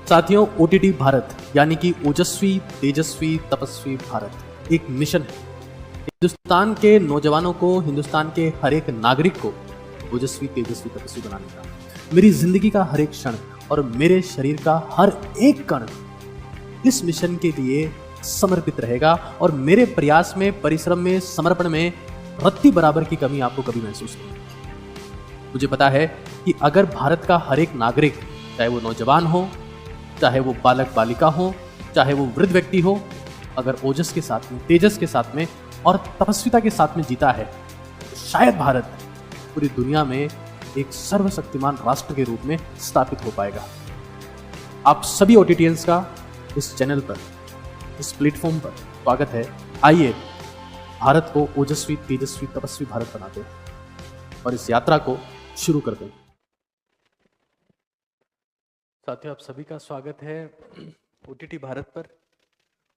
साथियों, ओटीटी भारत यानी कि ओजस्वी तेजस्वी तपस्वी भारत एक मिशन है। हिंदुस्तान के नौजवानों को, हिंदुस्तान के हर एक नागरिक को ओजस्वी तेजस्वी तपस्वी बनाने का। मेरी जिंदगी का हर एक क्षण और मेरे शरीर का हर एक कण इस मिशन के लिए समर्पित रहेगा और मेरे प्रयास में, परिश्रम में, समर्पण में रत्ती बराबर की कमी आपको कभी महसूस नहीं होगी। मुझे पता है कि अगर भारत का हर एक नागरिक, चाहे वो नौजवान हो, चाहे वो बालक बालिका हो, चाहे वो वृद्ध व्यक्ति हो, अगर ओजस के साथ में, तेजस के साथ में और तपस्विता के साथ में जीता है तो शायद भारत पूरी दुनिया में एक सर्वशक्तिमान राष्ट्र के रूप में स्थापित हो पाएगा। आप सभी ओटीटीएंस का इस चैनल पर, इस प्लेटफॉर्म पर स्वागत है। आइए भारत को ओजस्वी तेजस्वी तपस्वी भारत बनाते हैं और इस यात्रा को शुरू करते हैं। साथियों, आप सभी का स्वागत है ओटीटी भारत पर।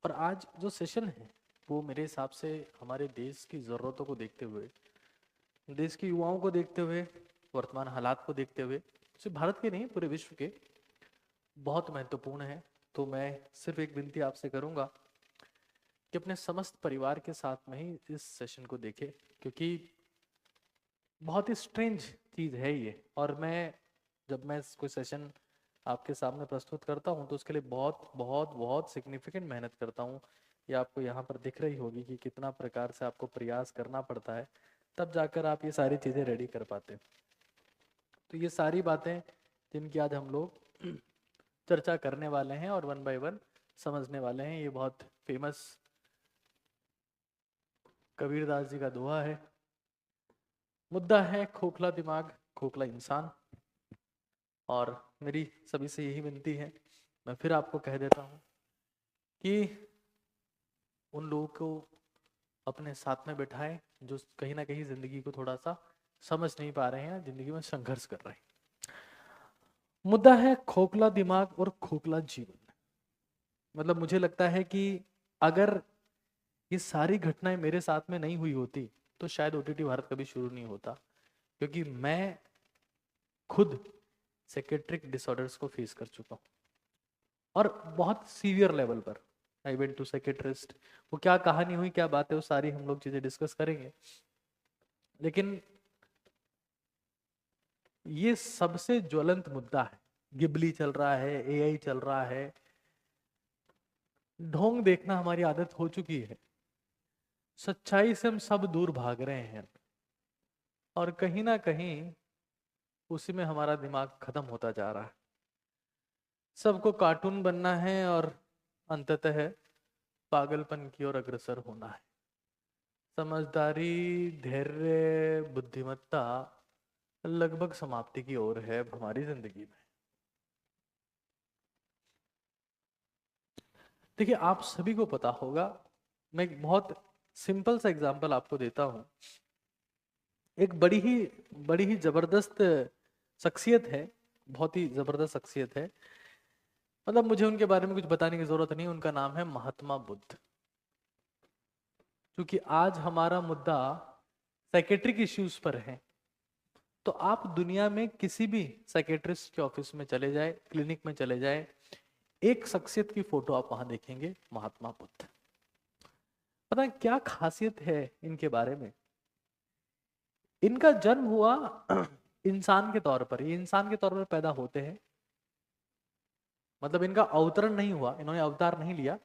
और आज जो सेशन है वो मेरे हिसाब से हमारे देश की ज़रूरतों को देखते हुए, देश के युवाओं को देखते हुए, वर्तमान हालात को देखते हुए, सिर्फ भारत के नहीं पूरे विश्व के, बहुत महत्वपूर्ण है। तो मैं सिर्फ एक विनती आपसे करूंगा कि अपने समस्त परिवार के साथ में ही इस सेशन को देखें, क्योंकि बहुत ही स्ट्रेंज चीज़ है ये। और जब मैं कोई सेशन आपके सामने प्रस्तुत करता हूँ तो उसके लिए बहुत बहुत बहुत सिग्निफिकेंट मेहनत करता हूँ। ये आपको यहाँ पर दिख रही होगी कि कितना प्रकार से आपको प्रयास करना पड़ता है, तब जाकर आप ये सारी चीज़ें रेडी कर पाते हैं। तो ये सारी बातें जिनकी आज हम लोग चर्चा करने वाले हैं और वन बाय वन समझने वाले हैं। ये बहुत फेमस कबीरदास जी का दोहा है, मुद्दा है खोखला दिमाग खोखला इंसान। और मेरी सभी से यही विनती है, मैं फिर आपको कह देता हूँ कि उन लोगों को अपने साथ में बिठाएं जो कहीं ना कहीं जिंदगी को थोड़ा सा समझ नहीं पा रहे हैं, जिंदगी में संघर्ष कर रहे हैं। मुद्दा है खोखला दिमाग और खोखला जीवन। मतलब मुझे लगता है कि अगर ये सारी घटनाएं मेरे साथ में नहीं हुई होती तो शायद ओटीटी भारत कभी शुरू नहीं होता, क्योंकि मैं खुद साइकेट्रिक डिसऑर्डर्स को फेस कर चुका हूँ और बहुत सीवियर लेवल पर। I went to psychiatrist. वो क्या कहानी हुई, क्या बात है, वो सारी हम लोग चीजें डिस्कस करेंगे। लेकिन ये सबसे ज्वलंत मुद्दा है। गिबली चल रहा है, एआई चल रहा है, ढोंग देखना हमारी आदत हो चुकी है। सच्चाई से हम सब दूर भाग रहे हैं और कहीं ना कहीं उसी में हमारा दिमाग खत्म होता जा रहा है। सबको कार्टून बनना है और अंततः पागलपन की ओर अग्रसर होना है। समझदारी, धैर्य, बुद्धिमत्ता लगभग समाप्ति की ओर है हमारी जिंदगी में। देखिए, आप सभी को पता होगा, मैं एक बहुत सिंपल सा एग्जांपल आपको देता हूं। एक बड़ी ही जबरदस्त शख्सियत है, बहुत ही जबरदस्त शख्सियत है। मतलब मुझे उनके बारे में कुछ बताने की जरूरत नहीं। उनका नाम है महात्मा बुद्ध। क्योंकि आज हमारा मुद्दा साइकेट्रिक इश्यूज पर है, तो आप दुनिया में किसी भी साइकेट्रिस्ट के ऑफिस में चले जाए, क्लिनिक में चले जाए, एक शख्सियत की फोटो आप वहां देखेंगे, महात्मा बुद्ध। पता है क्या खासियत है इनके बारे में? इनका जन्म हुआ इंसान के तौर पर। ये इंसान के तौर पर पैदा होते हैं, मतलब इनका अवतरण नहीं हुआ, इन्होंने अवतार नहीं लिया,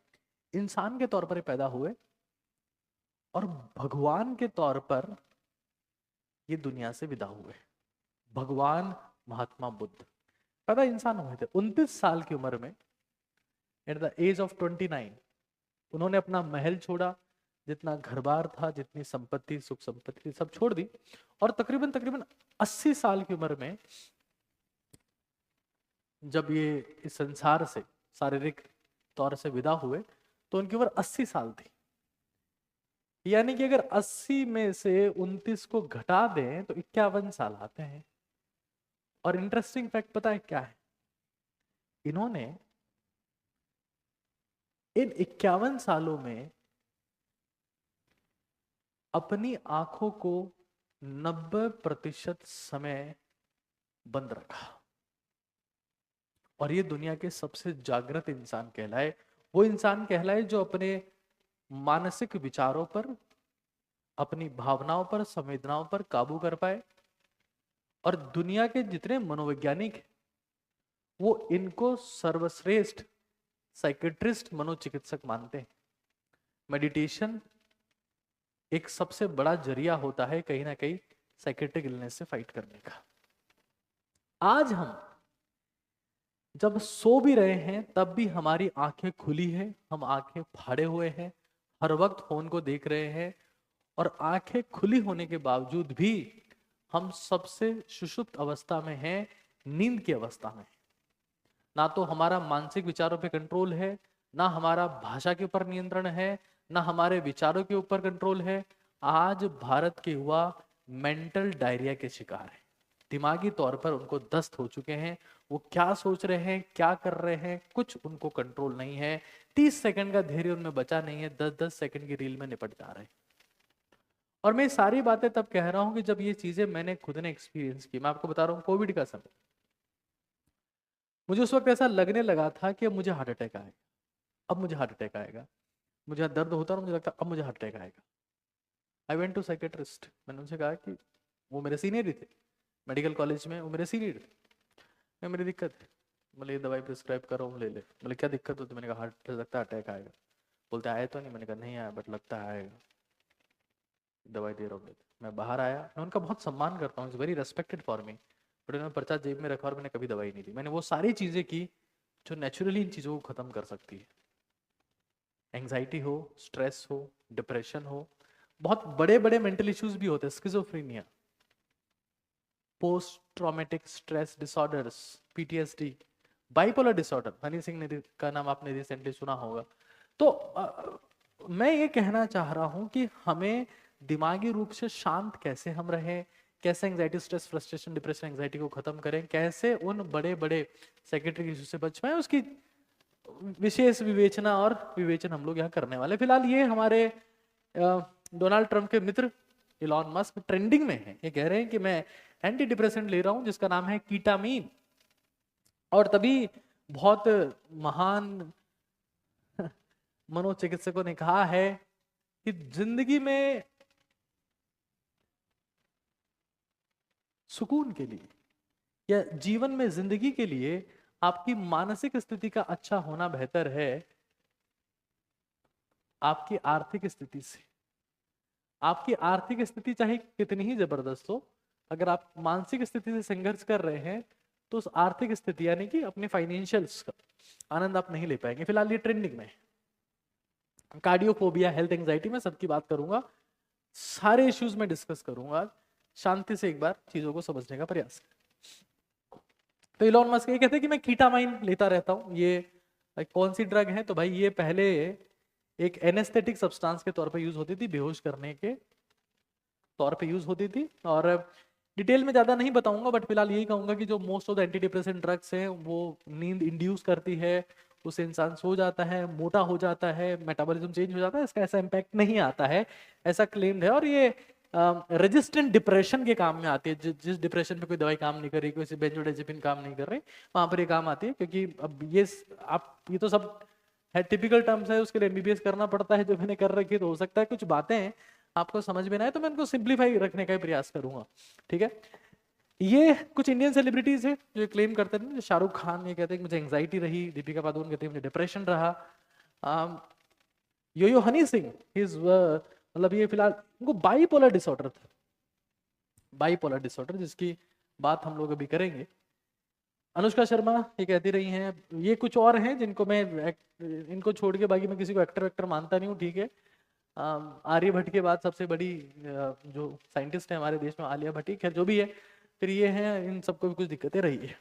इंसान के तौर पर पैदा हुए और भगवान के तौर पर ये दुनिया से विदा हुए। भगवान महात्मा बुद्ध पैदा इंसान हुए थे 29 साल की उम्र में। एट द एज ऑफ 29 उन्होंने अपना महल छोड़ा, जितना घर बार था, जितनी संपत्ति, सुख संपत्ति सब छोड़ दी, और तकरीबन तकरीबन 80 साल की उम्र में जब ये इस संसार से शारीरिक तौर से विदा हुए तो उनकी उम्र 80 साल थी। यानी कि अगर 80 में से 29 को घटा दें तो 51 साल आते हैं। और इंटरेस्टिंग फैक्ट पता है क्या है? इन्होंने इन 51 सालों में अपनी आंखों को 90% समय बंद रखा और ये दुनिया के सबसे जागृत इंसान कहलाए। वो इंसान कहलाए जो अपने मानसिक विचारों पर, अपनी भावनाओं पर, संवेदनाओं पर काबू कर पाए। और दुनिया के जितने मनोवैज्ञानिक हैं, वो इनको सर्वश्रेष्ठ साइकेट्रिस्ट, मनोचिकित्सक मानते हैं। मेडिटेशन एक सबसे बड़ा जरिया होता है कहीं ना कहीं साइकेट्रिक इलनेस से फाइट करने का। आज हम जब सो भी रहे हैं तब भी हमारी आंखें खुली हैं, हम आंखें फाड़े हुए हैं, हर वक्त फोन को देख रहे हैं, और आंखें खुली होने के बावजूद भी हम सबसे सुषुप्त अवस्था में हैं, नींद की अवस्था में। ना तो हमारा मानसिक विचारों पे कंट्रोल है, ना हमारा भाषा के ऊपर नियंत्रण है, ना हमारे विचारों के ऊपर कंट्रोल है। आज भारत के युवा मेंटल डायरिया के शिकार है। दिमागी तौर पर उनको दस्त हो चुके हैं। वो क्या सोच रहे हैं, क्या कर रहे हैं, कुछ उनको कंट्रोल नहीं है। 30 सेकंड का धैर्य उनमें बचा नहीं है, 10-10 सेकंड की रील में निपट जा रहे हैं। और मैं सारी बातें तब कह रहा हूं कि जब ये चीजें मैंने खुद ने एक्सपीरियंस की। मैं आपको बता रहा हूँ, कोविड का समय मुझे उस वक्त ऐसा लगने लगा था कि अब मुझे हार्ट अटैक आएगा, अब मुझे हार्ट अटैक आएगा। मुझे दर्द होता और मुझे लगता अब मुझे हार्ट अटैक आएगा। I went to psychiatrist. मैंने उनसे कहा कि वो मेरे सीनियर ही थे मेडिकल कॉलेज में, वो मेरे सीनियर थे। मैं, मेरी दिक्कत है, बोले ये दवाई प्रिस्क्राइब करो, ले ले। बोले क्या दिक्कत होती? मैंने कहा हार्ट, लगता है अटैक आएगा। बोलते आया तो नहीं? मैंने कहा नहीं आया, बट लगता है आएगा, दवाई दे रहा हूँ। मैं बाहर आया, मैं उनका बहुत सम्मान करता हूँ, it's very respected for me, but उन्होंने पर्चा जेब में रखा और मैंने कभी दवाई नहीं दी। मैंने वो सारी चीज़ें की जो नेचुरली इन चीज़ों को ख़त्म कर सकती है। एंग्जाइटी हो, स्ट्रेस हो, डिप्रेशन हो, बहुत बड़े बड़े मेंटल इश्यूज भी होते हैं, schizophrenia, post traumatic stress disorders, PTSD, bipolar disorder, Honey Singh ने का नाम आपने रिसेंटली सुना होगा। तो मैं ये कहना चाह रहा हूं कि हमें दिमागी रूप से शांत कैसे हम रहें, कैसे anxiety, stress, frustration, depression, anxiety को खत्म करें, कैसे उन बड़े बड़े साइकेट्रिक इश्यू से बच पाए, उसकी विशेष विवेचना और विवेचन हम लोग यहाँ करने वाले। फिलहाल ये हमारे डोनाल्ड ट्रंप के मित्र इलॉन मस्क ट्रेंडिंग में है। ये कह रहे हैं कि मैं एंटी डिप्रेसेंट ले रहा हूं जिसका नाम है कीटामीन। और तभी बहुत महान मनोचिकित्सकों ने कहा है कि जिंदगी में सुकून के लिए या जीवन में जिंदगी के लिए आपकी मानसिक स्थिति का अच्छा होना बेहतर है आपकी आर्थिक स्थिति से। आपकी आर्थिक स्थिति चाहे कितनी ही जबरदस्त हो, अगर आप मानसिक स्थिति से संघर्ष कर रहे हैं तो उस आर्थिक स्थिति यानी कि अपने फाइनेंशियल्स का आनंद आप नहीं ले पाएंगे। फिलहाल ये ट्रेंडिंग में है। कार्डियोफोबिया, हेल्थ एंजाइटी, में सबकी बात करूंगा, सारे इश्यूज में डिस्कस करूंगा। शांति से एक बार चीजों को समझने का प्रयास करें। तो इलॉन मस्क ये कहते हैं कि मैं कीटामाइन लेता रहता हूं। ये कौन सी ड्रग है? तो भाई ये पहले एक एनेस्थेटिक सब्सटेंस के तौर पे यूज होती थी, बेहोश करने के तौर पे यूज होती थी। और डिटेल में ज्यादा नहीं बताऊंगा, बट फिलहाल यही कहूंगा कि जो most of the anti depressant drugs हैं वो नींद इंड्यूस करती है, उससे इंसान सो जाता है, मोटा हो जाता है, मेटाबॉलिज्म चेंज हो जाता है। इसका ऐसा इम्पैक्ट नहीं आता है, ऐसा क्लेम्ड है। और ये रेजिस्टेंट डिप्रेशन के काम में आती है। जिस डिप्रेशन पे कोई दवाई काम नहीं कर रही, कोई बेंजोडाइजेपिन काम नहीं कर रही, वहां पर ये काम आती है। क्योंकि अब ये तो सब है टिपिकल टर्म्स है, उसके लिए एमबीबीएस करना पड़ता है जो मैंने कर रखी है। तो हो सकता है कुछ बातें आपको समझ में ना आए, तो मैं उनको सिंप्लीफाई रखने का प्रयास करूंगा, ठीक है। ये कुछ इंडियन सेलिब्रिटीज है जो क्लेम करते हैं। शाहरुख खान ये कहते हैं कि मुझे एंग्जाइटी रही, दीपिका पादुकोण कहते हैं मुझे डिप्रेशन रहा, यो हनी सिंह मतलब ये फिलहाल उनको बाइपोलर डिसऑर्डर था, बाइपोलर डिसऑर्डर, जिसकी बात हम लोग अभी करेंगे। अनुष्का शर्मा ये कहती रही हैं। ये कुछ और हैं जिनको मैं इनको छोड़ के बाकी मैं किसी को एक्टर वेक्टर मानता नहीं हूँ, ठीक है। आर्यभट्ट के बाद सबसे बड़ी जो साइंटिस्ट है हमारे देश में आलिया भट्ट, खैर जो भी है। फिर ये हैं, इन सबको भी कुछ दिक्कतें रही है।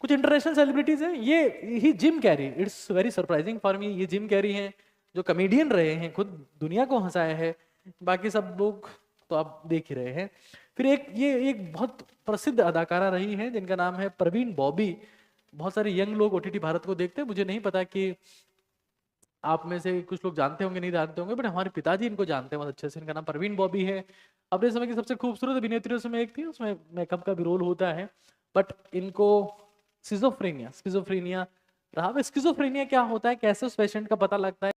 कुछ इंटरनेशनल सेलिब्रिटीज हैं। ये ही Jim Carrey, it's very surprising for me. ये जिम कैरी हैं जो कमेडियन रहे हैं, खुद दुनिया को हंसाया है। बाकी सब लोग तो आप देख ही रहे हैं। फिर एक बहुत प्रसिद्ध अदाकारा रही है जिनका नाम है प्रवीण बॉबी। बहुत सारे यंग लोग ओटीटी भारत को देखते हैं, मुझे नहीं पता कि आप में से कुछ लोग जानते होंगे नहीं जानते होंगे, बट हमारे पिताजी इनको जानते हैं बहुत अच्छे से। इनका नाम प्रवीण बॉबी है। अपने समय की सबसे खूबसूरत अभिनेत्रियों में एक थी, उसमें मेकअप का भी रोल होता है। बट इनको स्किज़ोफ्रेनिया, स्किज़ोफ्रेनिया रहा। अब स्किज़ोफ्रेनिया क्या होता है, कैसे उस पेशेंट का पता लगता है?